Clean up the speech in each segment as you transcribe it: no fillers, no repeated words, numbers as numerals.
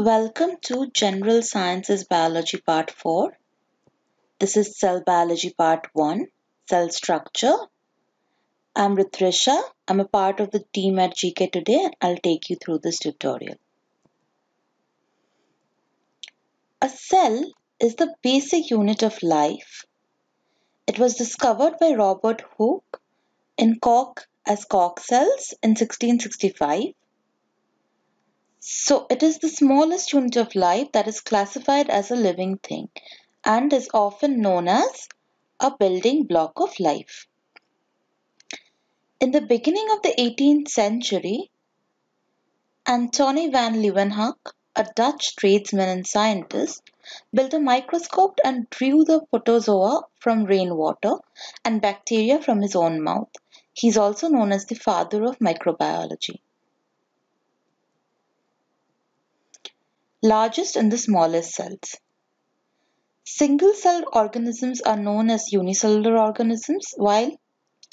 Welcome to General Sciences Biology Part 4. This is Cell Biology Part 1, Cell Structure. I'm Ritrisha. I'm a part of the team at GKToday and I'll take you through this tutorial. A cell is the basic unit of life. It was discovered by Robert Hooke in cork as cork cells in 1665. So it is the smallest unit of life that is classified as a living thing and is often known as a building block of life. In the beginning of the 18th century, Antony van Leeuwenhoek, a Dutch tradesman and scientist, built a microscope and drew the protozoa from rainwater and bacteria from his own mouth. He is also known as the father of microbiology. Largest and the smallest cells. Single-celled organisms are known as unicellular organisms, while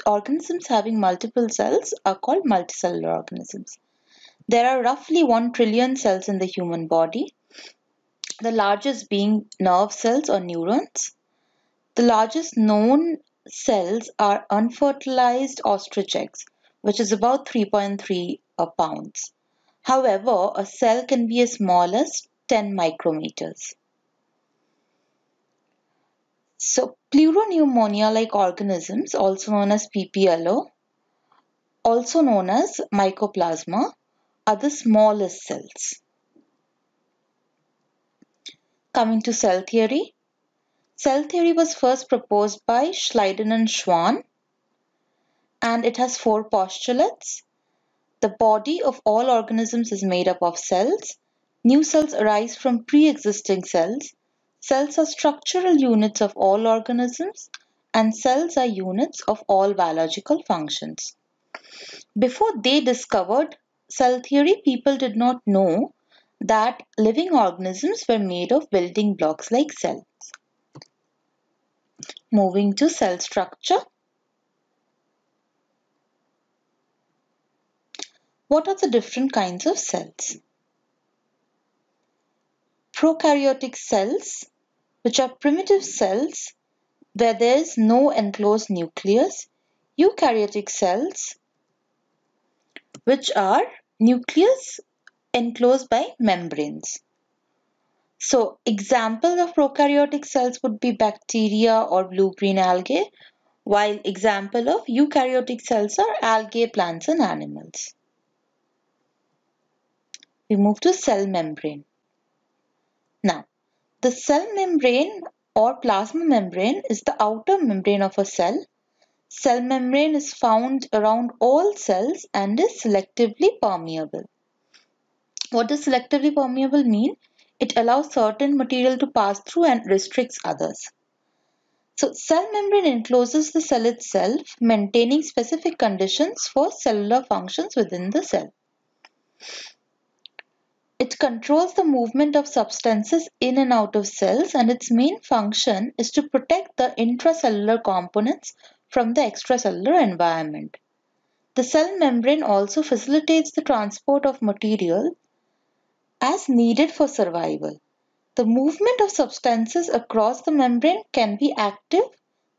organisms having multiple cells are called multicellular organisms. There are roughly 1 trillion cells in the human body, the largest being nerve cells or neurons. The largest known cells are unfertilized ostrich eggs, which is about 3.3 pounds. However, a cell can be as small as 10 micrometers. So, pleuropneumonia-like organisms, also known as PPLO, also known as mycoplasma, are the smallest cells. Coming to cell theory. Cell theory was first proposed by Schleiden and Schwann, and it has 4 postulates. The body of all organisms is made up of cells. New cells arise from pre-existing cells. Cells are structural units of all organisms, and cells are units of all biological functions. Before they discovered cell theory, people did not know that living organisms were made of building blocks like cells. Moving to cell structure. What are the different kinds of cells? Prokaryotic cells, which are primitive cells where there is no enclosed nucleus. Eukaryotic cells, which are nucleus enclosed by membranes. So, examples of prokaryotic cells would be bacteria or blue-green algae, while example of eukaryotic cells are algae, plants, and animals. We move to cell membrane. Now, the cell membrane or plasma membrane is the outer membrane of a cell. Cell membrane is found around all cells and is selectively permeable. What does selectively permeable mean? It allows certain material to pass through and restricts others. So, cell membrane encloses the cell itself, maintaining specific conditions for cellular functions within the cell. It controls the movement of substances in and out of cells, and its main function is to protect the intracellular components from the extracellular environment. The cell membrane also facilitates the transport of material as needed for survival. The movement of substances across the membrane can be active,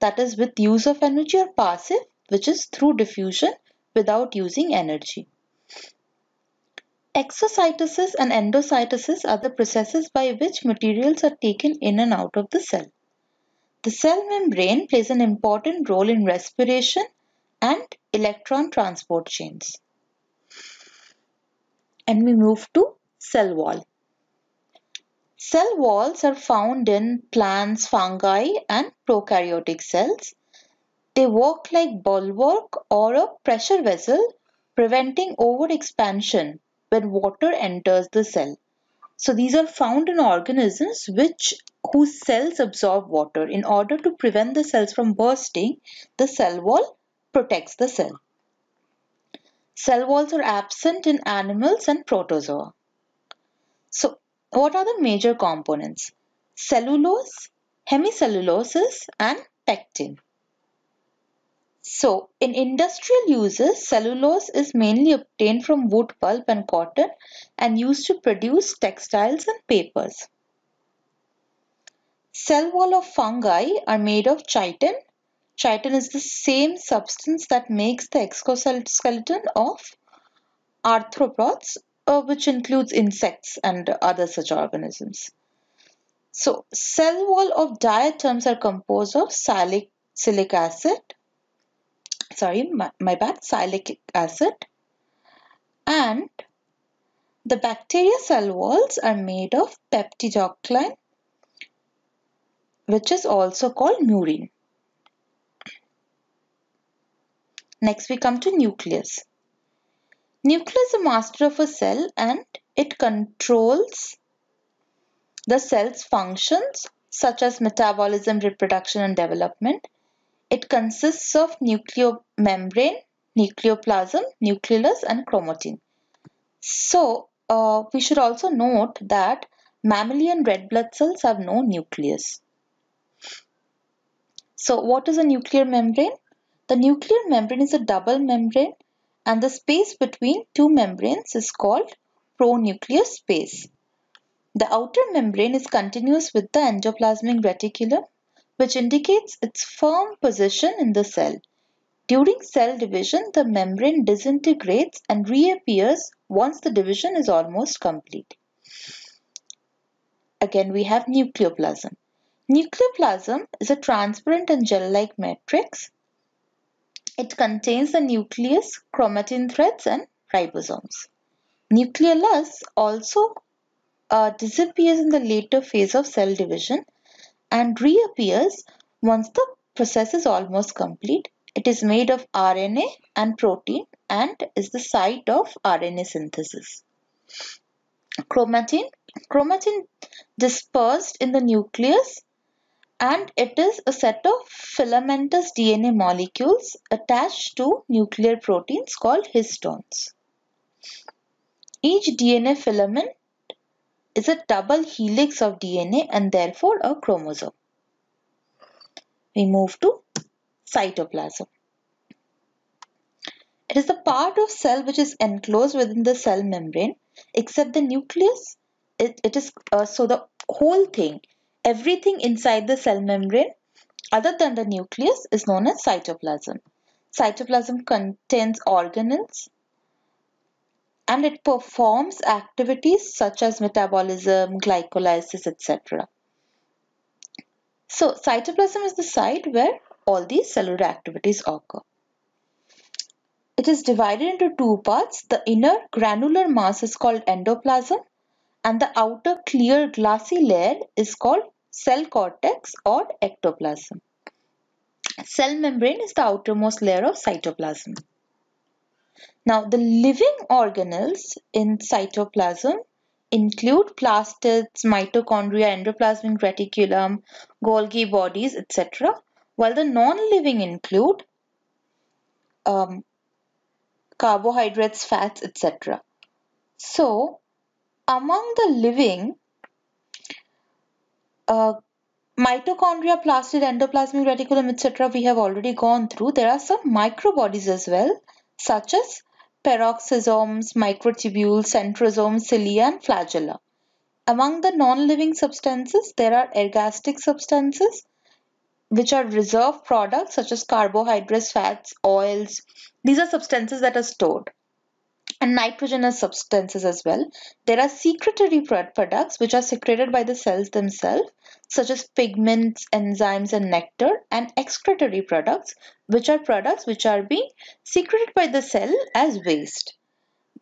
that is with use of energy, or passive, which is through diffusion without using energy. Exocytosis and endocytosis are the processes by which materials are taken in and out of the cell. The cell membrane plays an important role in respiration and electron transport chains. And we move to cell wall. Cell walls are found in plants, fungi, and prokaryotic cells. They work like bulwark or a pressure vessel, preventing overexpansion when water enters the cell. So these are found in organisms whose cells absorb water. In order to prevent the cells from bursting, the cell wall protects the cell. Cell walls are absent in animals and protozoa. So what are the major components? Cellulose, hemicelluloses, and pectin. So, in industrial uses, cellulose is mainly obtained from wood pulp and cotton and used to produce textiles and papers. Cell wall of fungi are made of chitin. Chitin is the same substance that makes the exoskeleton of arthropods, which includes insects and other such organisms. So, cell wall of diatoms are composed of salicylic acid, salicylic acid, and the bacteria cell walls are made of peptidoglycan, which is also called murein. Next we come to nucleus. Nucleus is the master of a cell and it controls the cell's functions such as metabolism, reproduction and development. It consists of nucleomembrane, nucleoplasm, nucleolus and chromatin. So, we should also note that mammalian red blood cells have no nucleus. So, what is a nuclear membrane? The nuclear membrane is a double membrane and the space between two membranes is called pronuclear space. The outer membrane is continuous with the endoplasmic reticulum, which indicates its firm position in the cell. During cell division, the membrane disintegrates and reappears once the division is almost complete. Again, we have nucleoplasm. Nucleoplasm is a transparent and gel-like matrix. It contains the nucleus, chromatin threads, and ribosomes. Nucleolus also disappears in the later phase of cell division and reappears once the process is almost complete. It is made of RNA and protein and is the site of RNA synthesis. Chromatin dispersed in the nucleus and it is a set of filamentous DNA molecules attached to nuclear proteins called histones. Each DNA filament is a double helix of DNA and therefore a chromosome. We move to cytoplasm. It is the part of cell which is enclosed within the cell membrane except the nucleus. It is so the whole thing, everything inside the cell membrane other than the nucleus is known as cytoplasm. Cytoplasm contains organelles and it performs activities such as metabolism, glycolysis, etc. So cytoplasm is the site where all these cellular activities occur. It is divided into two parts. The inner granular mass is called endoplasm and the outer clear glassy layer is called cell cortex or ectoplasm. Cell membrane is the outermost layer of cytoplasm. Now, the living organelles in cytoplasm include plastids, mitochondria, endoplasmic reticulum, Golgi bodies, etc., while the non-living include carbohydrates, fats, etc. So, among the living, mitochondria, plastid, endoplasmic reticulum, etc. we have already gone through. There are some microbodies as well, such as peroxisomes, microtubules, centrosomes, cilia and flagella. Among the non-living substances, there are ergastic substances, which are reserve products such as carbohydrates, fats, oils. These are substances that are stored. And nitrogenous substances as well. There are secretory products which are secreted by the cells themselves, such as pigments, enzymes, and nectar, and excretory products which are being secreted by the cell as waste.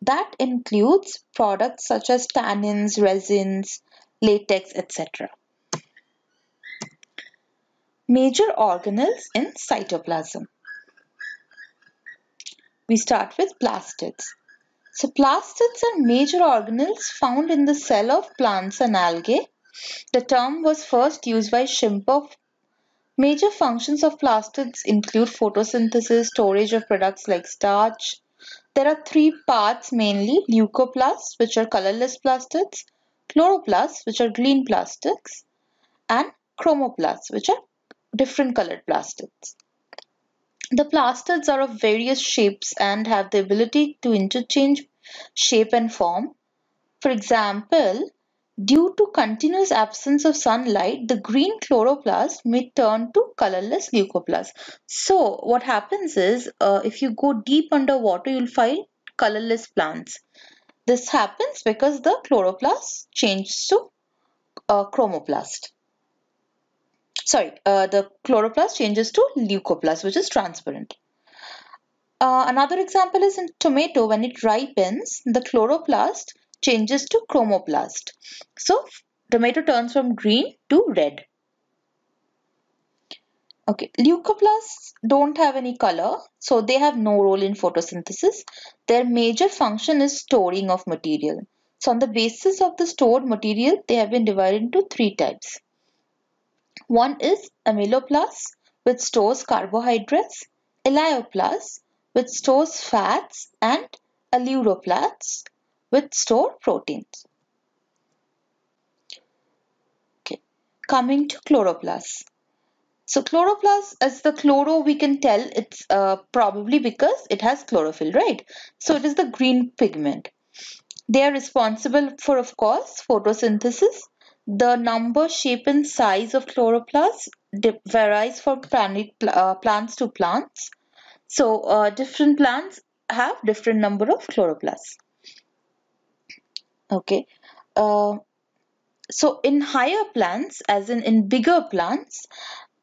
That includes products such as tannins, resins, latex, etc. Major organelles in cytoplasm. We start with plastids. So plastids are major organelles found in the cell of plants and algae. The term was first used by Shimper. Major functions of plastids include photosynthesis, storage of products like starch. There are three parts mainly: leucoplasts, which are colorless plastids, chloroplasts, which are green plastids, and chromoplasts, which are different colored plastids. The plastids are of various shapes and have the ability to interchange shape and form. For example, due to continuous absence of sunlight, the green chloroplast may turn to colorless leucoplast. So what happens is, if you go deep underwater, you'll find colorless plants. This happens because the chloroplast changes to chromoplast. The chloroplast changes to leucoplast, which is transparent. Another example is in tomato. When it ripens, the chloroplast changes to chromoplast. So tomato turns from green to red. Okay, leucoplasts don't have any color, so they have no role in photosynthesis. Their major function is storing of material. So on the basis of the stored material, they have been divided into three types. One is amyloplasts, which stores carbohydrates, elaioplasts, which stores fats, and aleuroplasts, which store proteins. Okay, coming to chloroplasts. So chloroplast, as the chloro, we can tell it's probably because it has chlorophyll, right? So it is the green pigment. They are responsible for, of course, photosynthesis. The number, shape, and size of chloroplasts varies from plants to plants. So different plants have different number of chloroplasts. Okay. Uh, so in higher plants, as in bigger plants,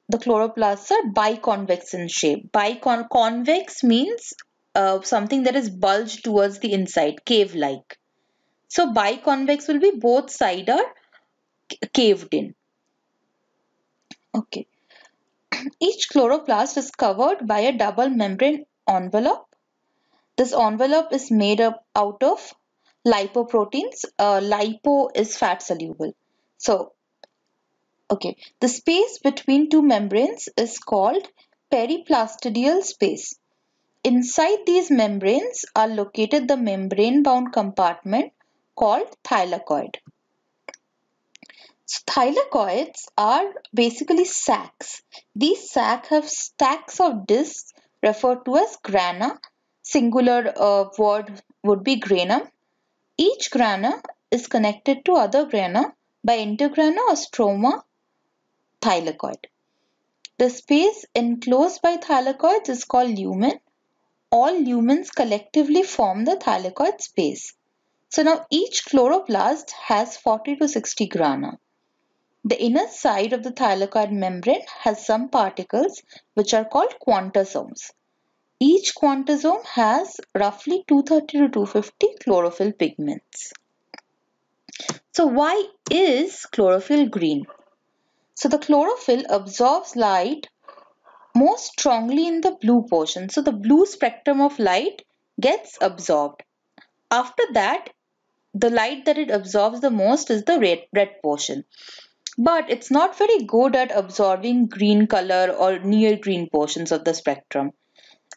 the chloroplasts are biconvex in shape. Convex means something that is bulged towards the inside, cave-like. So biconvex will be both sides are caved in. Okay. Each chloroplast is covered by a double membrane envelope. This envelope is made up out of lipoproteins. Lipo is fat soluble. So, okay, the space between two membranes is called periplastidial space. Inside these membranes are located the membrane-bound compartment called thylakoid. So thylakoids are basically sacs. These sacs have stacks of discs referred to as grana. Singular word would be granum. Each grana is connected to other grana by intergrana or stroma thylakoid. The space enclosed by thylakoids is called lumen. All lumens collectively form the thylakoid space. So now each chloroplast has 40 to 60 grana. The inner side of the thylakoid membrane has some particles which are called quantasomes. Each quantasome has roughly 230 to 250 chlorophyll pigments. So why is chlorophyll green? So the chlorophyll absorbs light most strongly in the blue portion. So the blue spectrum of light gets absorbed. After that, the light that it absorbs the most is the red portion. But it's not very good at absorbing green color or near green portions of the spectrum.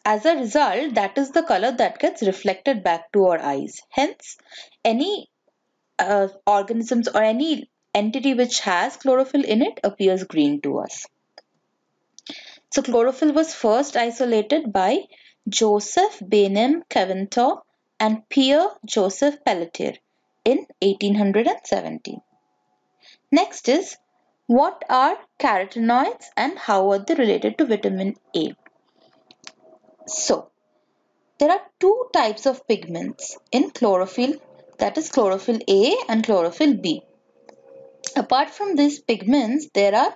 As a result, that is the color that gets reflected back to our eyes. Hence, any organisms or any entity which has chlorophyll in it appears green to us. So chlorophyll was first isolated by Joseph Bainem Caventou and Pierre Joseph Pelletier in 1817. Next is, what are carotenoids and how are they related to vitamin A? So, there are two types of pigments in chlorophyll, that is chlorophyll A and chlorophyll B. Apart from these pigments, there are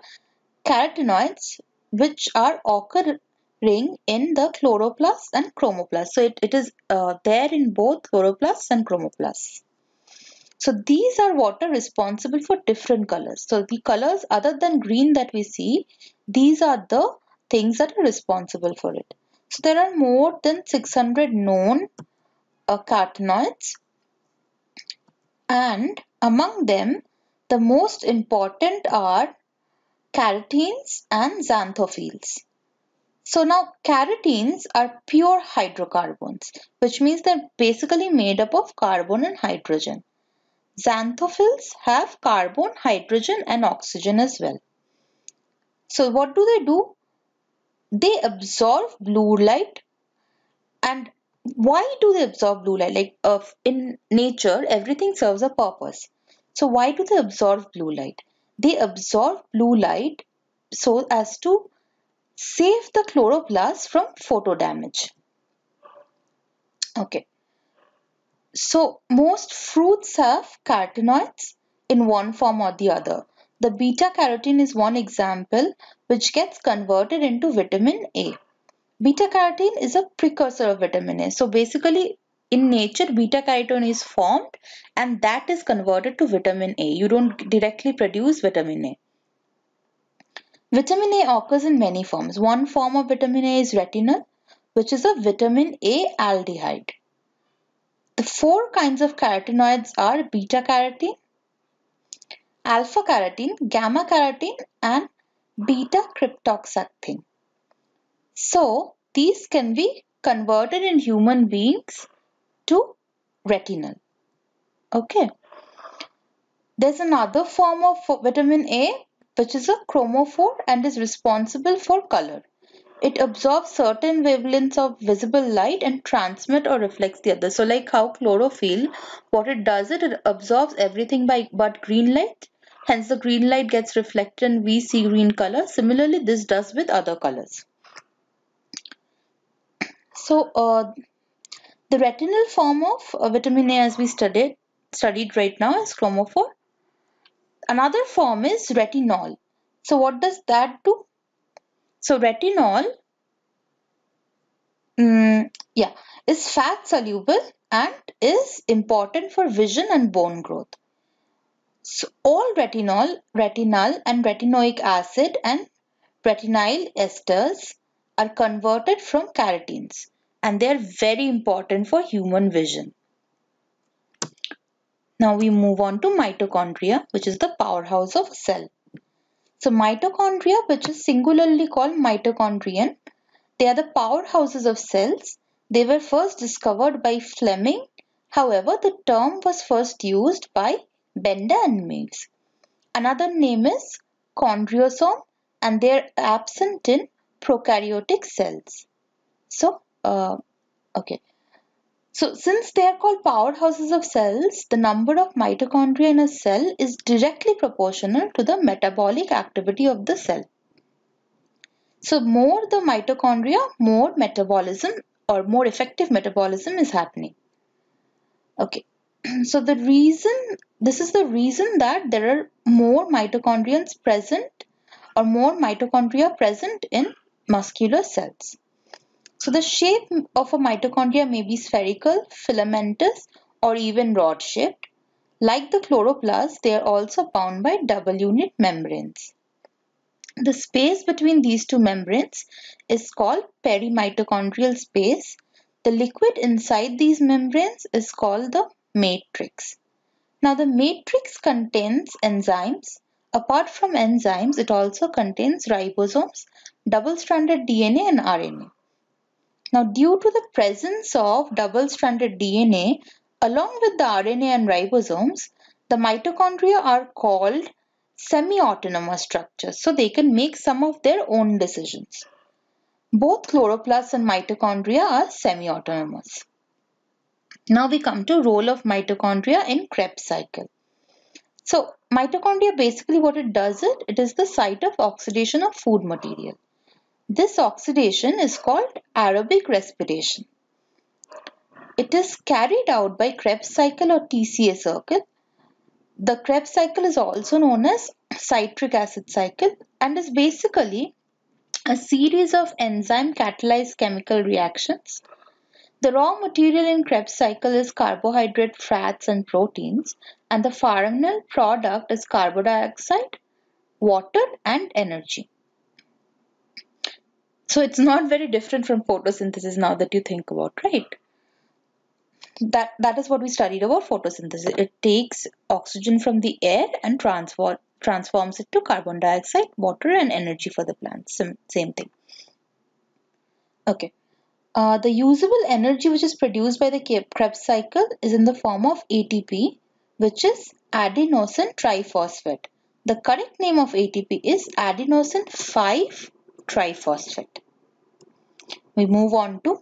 carotenoids which are occurring in the chloroplasts and chromoplasts. So, it is there in both chloroplasts and chromoplasts. So these are what are responsible for different colors. So the colors other than green that we see, these are the things that are responsible for it. So there are more than 600 known carotenoids, and among them the most important are carotenes and xanthophylls. So now carotenes are pure hydrocarbons, which means they're basically made up of carbon and hydrogen. Xanthophylls have carbon, hydrogen and oxygen as well. So what do they do? they absorb blue light. And why do they absorb blue light? Like in nature, everything serves a purpose. So why do they absorb blue light? They absorb blue light so as to save the chloroplast from photo damage. Okay. So most fruits have carotenoids in one form or the other. The beta carotene is one example which gets converted into vitamin A. Beta carotene is a precursor of vitamin A. So basically in nature beta carotene is formed and that is converted to vitamin A. You don't directly produce vitamin A. Vitamin A occurs in many forms. One form of vitamin A is retinol, which is a vitamin A aldehyde. The four kinds of carotenoids are beta carotene, alpha carotene, gamma carotene, and beta cryptoxanthin. So these can be converted in human beings to retinol. Okay. There's another form of vitamin A which is a chromophore and is responsible for color. It absorbs certain wavelengths of visible light and transmit or reflects the other. So like how chlorophyll, what it does it absorbs everything but green light. Hence the green light gets reflected and we see green color. Similarly, this does with other colors. So the retinal form of vitamin A as we studied right now is chromophore. Another form is retinol. So what does that do? So retinol is fat soluble and is important for vision and bone growth. So all retinol and retinoic acid and retinyl esters are converted from carotenes and they are very important for human vision. Now we move on to mitochondria, which is the powerhouse of a cell. So mitochondria, which is singularly called mitochondrion, they are the powerhouses of cells. They were first discovered by Fleming. However, the term was first used by Benda and Meigs. Another name is chondriosome and they are absent in prokaryotic cells. So, So since they are called powerhouses of cells, the number of mitochondria in a cell is directly proportional to the metabolic activity of the cell. So more the mitochondria, more metabolism or more effective metabolism is happening. Okay. So this is the reason that there are more mitochondria present in muscular cells. So the shape of a mitochondria may be spherical, filamentous, or even rod-shaped. Like the chloroplast, they are also bound by double unit membranes. The space between these two membranes is called perimitochondrial space. The liquid inside these membranes is called the matrix. Now the matrix contains enzymes. Apart from enzymes, it also contains ribosomes, double-stranded DNA and RNA. Now due to the presence of double-stranded DNA along with the RNA and ribosomes, the mitochondria are called semi-autonomous structures, so they can make some of their own decisions. Both chloroplasts and mitochondria are semi-autonomous. Now we come to role of mitochondria in Krebs cycle. So mitochondria basically what it does it is the site of oxidation of food material. This oxidation is called aerobic respiration. It is carried out by Krebs cycle or TCA cycle. The Krebs cycle is also known as citric acid cycle and is basically a series of enzyme catalyzed chemical reactions. The raw material in Krebs cycle is carbohydrate, fats and proteins, and the final product is carbon dioxide, water and energy. So it's not very different from photosynthesis now that you think about, right? That is what we studied about photosynthesis. It takes oxygen from the air and transforms it to carbon dioxide, water and energy for the plants. Same thing. Okay. The usable energy which is produced by the Krebs cycle is in the form of ATP, which is adenosine triphosphate. The correct name of ATP is adenosine 5-triphosphate. We move on to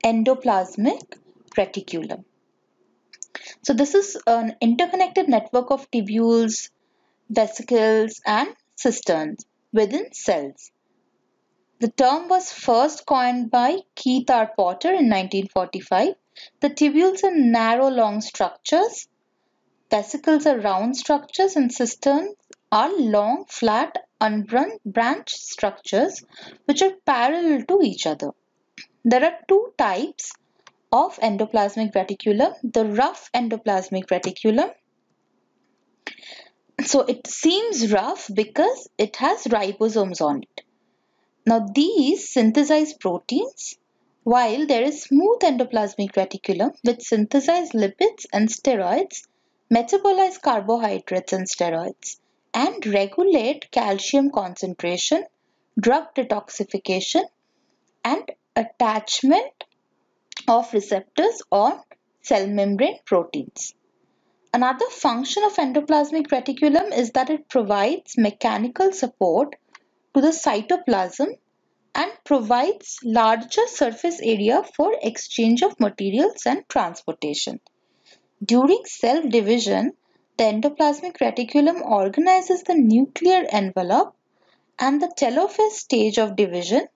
endoplasmic reticulum. So this is an interconnected network of tubules, vesicles and cisterns within cells. The term was first coined by Keith R. Potter in 1945. The tubules are narrow, long structures, vesicles are round structures, and cisterns are long, flat, unbranched structures which are parallel to each other. There are two types of endoplasmic reticulum: the rough endoplasmic reticulum. So it seems rough because it has ribosomes on it. Now these synthesize proteins, while there is smooth endoplasmic reticulum which synthesize lipids and steroids, metabolize carbohydrates and steroids, and regulate calcium concentration, drug detoxification, and attachment of receptors on cell membrane proteins. Another function of endoplasmic reticulum is that it provides mechanical support to the cytoplasm and provides larger surface area for exchange of materials and transportation. During cell division, the endoplasmic reticulum organizes the nuclear envelope, and the telophase stage of division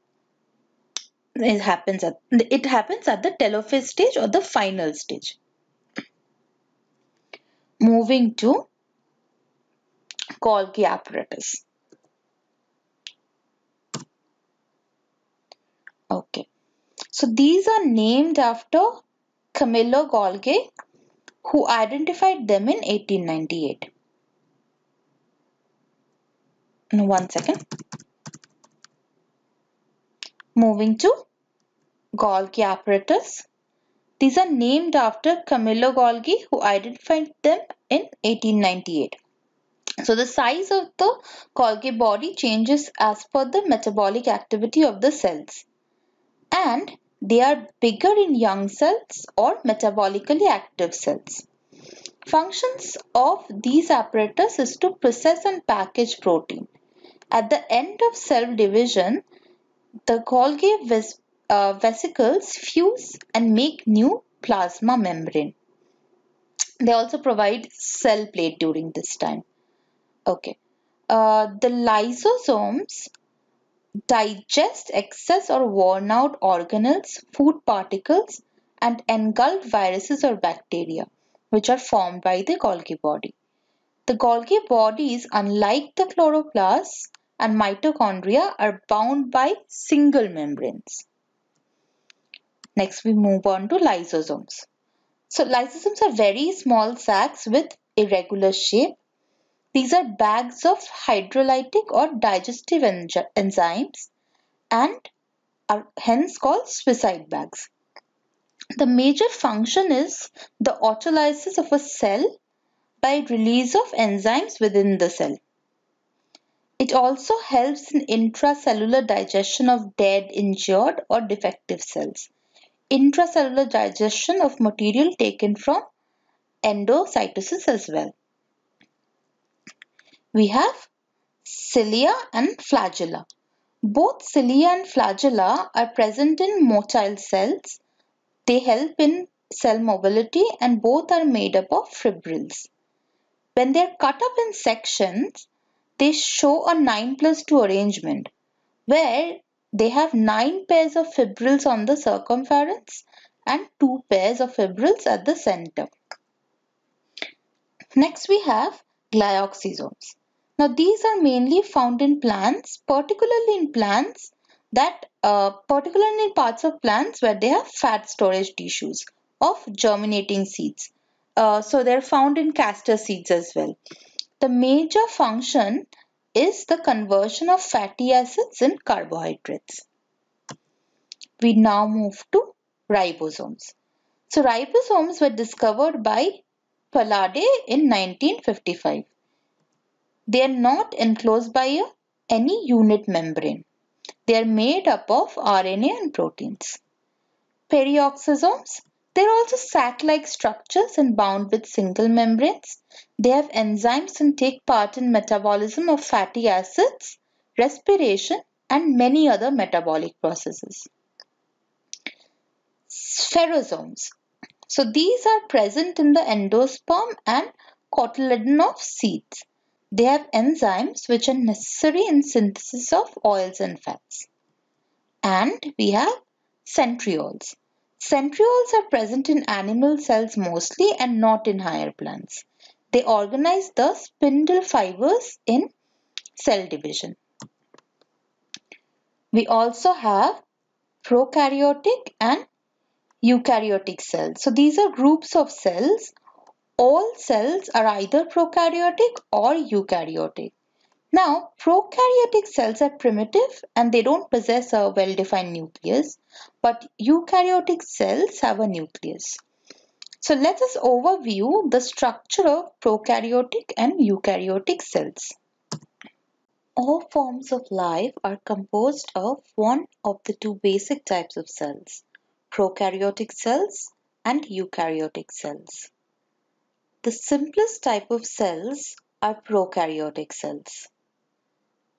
happens at the telophase stage or the final stage. Moving to Golgi apparatus. Okay, so these are named after Camillo Golgi, who identified them in 1898. One second. Moving to Golgi apparatus. These are named after Camillo Golgi, who identified them in 1898. So the size of the Golgi body changes as per the metabolic activity of the cells, and they are bigger in young cells or metabolically active cells. Functions of these apparatus is to process and package protein. At the end of cell division, the Golgi vesicles fuse and make new plasma membrane. They also provide cell plate during this time. Okay. The lysosomes digest excess or worn out organelles, food particles, and engulfed viruses or bacteria, which are formed by the Golgi body. The Golgi bodies, unlike the chloroplasts and mitochondria, are bound by single membranes. Next, we move on to lysosomes. So, lysosomes are very small sacs with irregular shape. These are bags of hydrolytic or digestive enzymes and are hence called suicide bags. The major function is the autolysis of a cell by release of enzymes within the cell. It also helps in intracellular digestion of dead, injured or defective cells, intracellular digestion of material taken from endocytosis as well. We have cilia and flagella. Both cilia and flagella are present in motile cells. They help in cell mobility and both are made up of fibrils. When they are cut up in sections, they show a 9+2 arrangement where they have 9 pairs of fibrils on the circumference and 2 pairs of fibrils at the center. Next we have glyoxysomes. Now these are mainly found in plants, particularly in parts of plants where they have fat storage tissues of germinating seeds. So they're found in castor seeds as well. The major function is the conversion of fatty acids and carbohydrates. We now move to ribosomes. So ribosomes were discovered by Plastids in 1955. They are not enclosed by any unit membrane. They are made up of RNA and proteins. Perioxysomes, they are also sac-like structures and bound with single membranes. They have enzymes and take part in metabolism of fatty acids, respiration, and many other metabolic processes. Spherosomes. So these are present in the endosperm and cotyledon of seeds. They have enzymes which are necessary in synthesis of oils and fats. And we have centrioles. Centrioles are present in animal cells mostly and not in higher plants. They organize the spindle fibers in cell division. We also have prokaryotic and eukaryotic cells. So these are groups of cells. All cells are either prokaryotic or eukaryotic. Now, prokaryotic cells are primitive and they don't possess a well-defined nucleus, but eukaryotic cells have a nucleus. So let us overview the structure of prokaryotic and eukaryotic cells. All forms of life are composed of one of the two basic types of cells, prokaryotic cells and eukaryotic cells. The simplest type of cells are prokaryotic cells.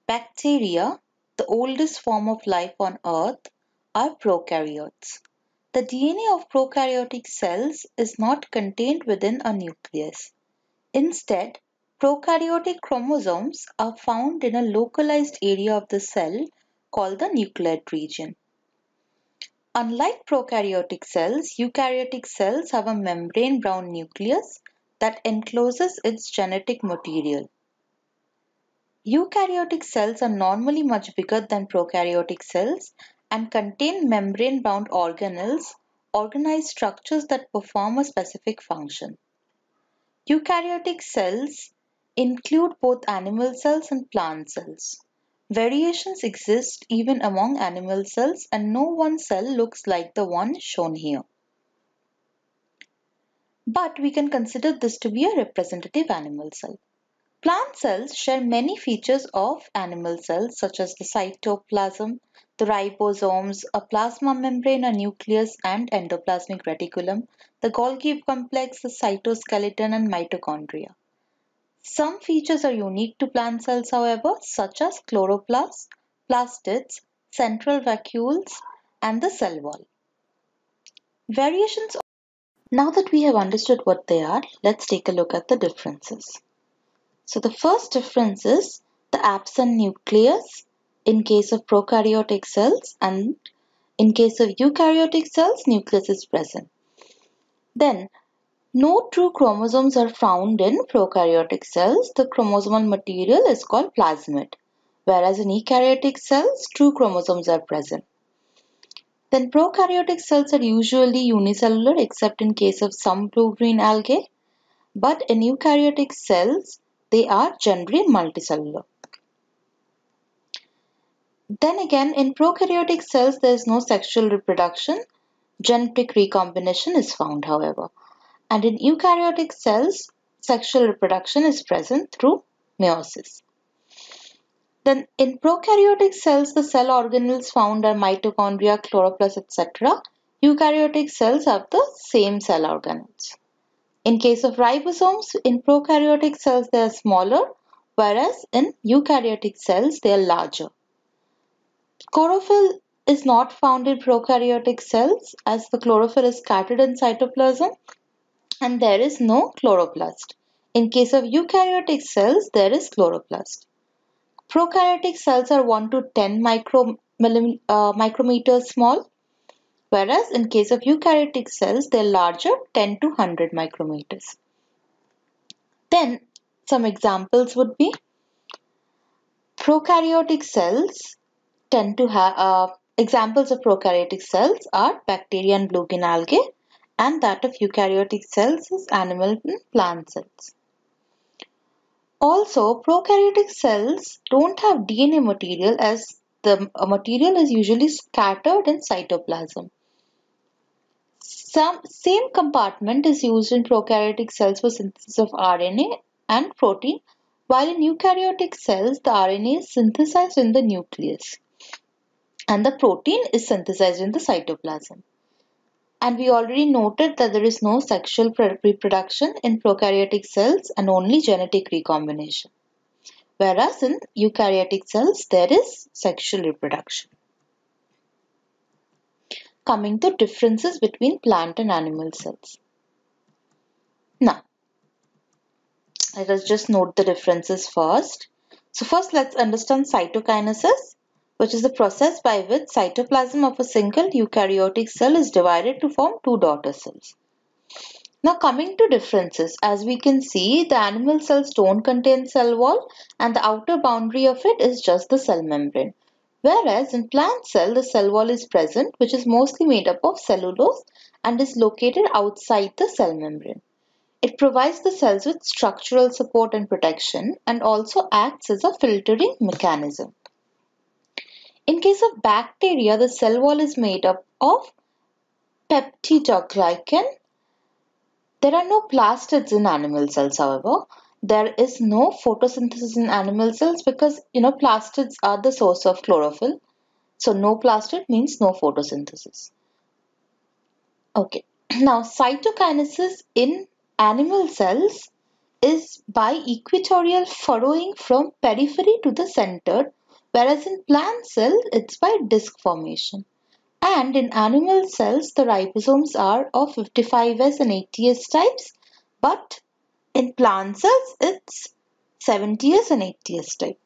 Bacteria, the oldest form of life on Earth, are prokaryotes. The DNA of prokaryotic cells is not contained within a nucleus. Instead, prokaryotic chromosomes are found in a localized area of the cell called the nucleate region. Unlike prokaryotic cells, eukaryotic cells have a membrane-bound nucleus that encloses its genetic material. Eukaryotic cells are normally much bigger than prokaryotic cells and contain membrane-bound organelles, organized structures that perform a specific function. Eukaryotic cells include both animal cells and plant cells. Variations exist even among animal cells and no one cell looks like the one shown here. But we can consider this to be a representative animal cell. Plant cells share many features of animal cells such as the cytoplasm, the ribosomes, a plasma membrane, a nucleus and endoplasmic reticulum, the Golgi complex, the cytoskeleton and mitochondria. Some features are unique to plant cells however, such as chloroplasts, plastids, central vacuoles and the cell wall. Variations. Now that we have understood what they are, let's take a look at the differences. So the first difference is the absent nucleus in case of prokaryotic cells, and in case of eukaryotic cells, nucleus is present. Then, no true chromosomes are found in prokaryotic cells. The chromosomal material is called plasmid, whereas in eukaryotic cells, true chromosomes are present. Then prokaryotic cells are usually unicellular except in case of some blue-green algae, but in eukaryotic cells, they are generally multicellular. Then again, in prokaryotic cells, there is no sexual reproduction. Genetic recombination is found, however. And in eukaryotic cells, sexual reproduction is present through meiosis. Then in prokaryotic cells, the cell organelles found are mitochondria, chloroplasts, etc. Eukaryotic cells have the same cell organelles. In case of ribosomes, in prokaryotic cells they are smaller, whereas in eukaryotic cells they are larger. Chlorophyll is not found in prokaryotic cells as the chlorophyll is scattered in cytoplasm and there is no chloroplast. In case of eukaryotic cells, there is chloroplast. Prokaryotic cells are 1 to 10 micrometers small, whereas in case of eukaryotic cells, they are larger, 10 to 100 micrometers. Then some examples would be prokaryotic cells tend to have examples of prokaryotic cells are bacteria and blue-green algae, and that of eukaryotic cells is animal and plant cells. Also, prokaryotic cells don't have DNA material as the material is usually scattered in cytoplasm. Some same compartment is used in prokaryotic cells for synthesis of RNA and protein, while in eukaryotic cells the RNA is synthesized in the nucleus and the protein is synthesized in the cytoplasm. And we already noted that there is no sexual reproduction in prokaryotic cells and only genetic recombination. Whereas in eukaryotic cells, there is sexual reproduction. coming to differences between plant and animal cells. Now, let us just note the differences first. So first let's understand cytokinesis, which is the process by which cytoplasm of a single eukaryotic cell is divided to form two daughter cells. Now coming to differences, as we can see, the animal cells don't contain cell wall and the outer boundary of it is just the cell membrane. Whereas in plant cell, the cell wall is present, which is mostly made up of cellulose and is located outside the cell membrane. It provides the cells with structural support and protection and also acts as a filtering mechanism. In case of bacteria, the cell wall is made up of peptidoglycan. There are no plastids in animal cells, however. There is no photosynthesis in animal cells because plastids are the source of chlorophyll. So no plastid means no photosynthesis. Okay. Now cytokinesis in animal cells is by equatorial furrowing from periphery to the center, whereas in plant cells it's by disc formation. And in animal cells, the ribosomes are of 55S and 80S types, but in plant cells, it's 70S and 80S type.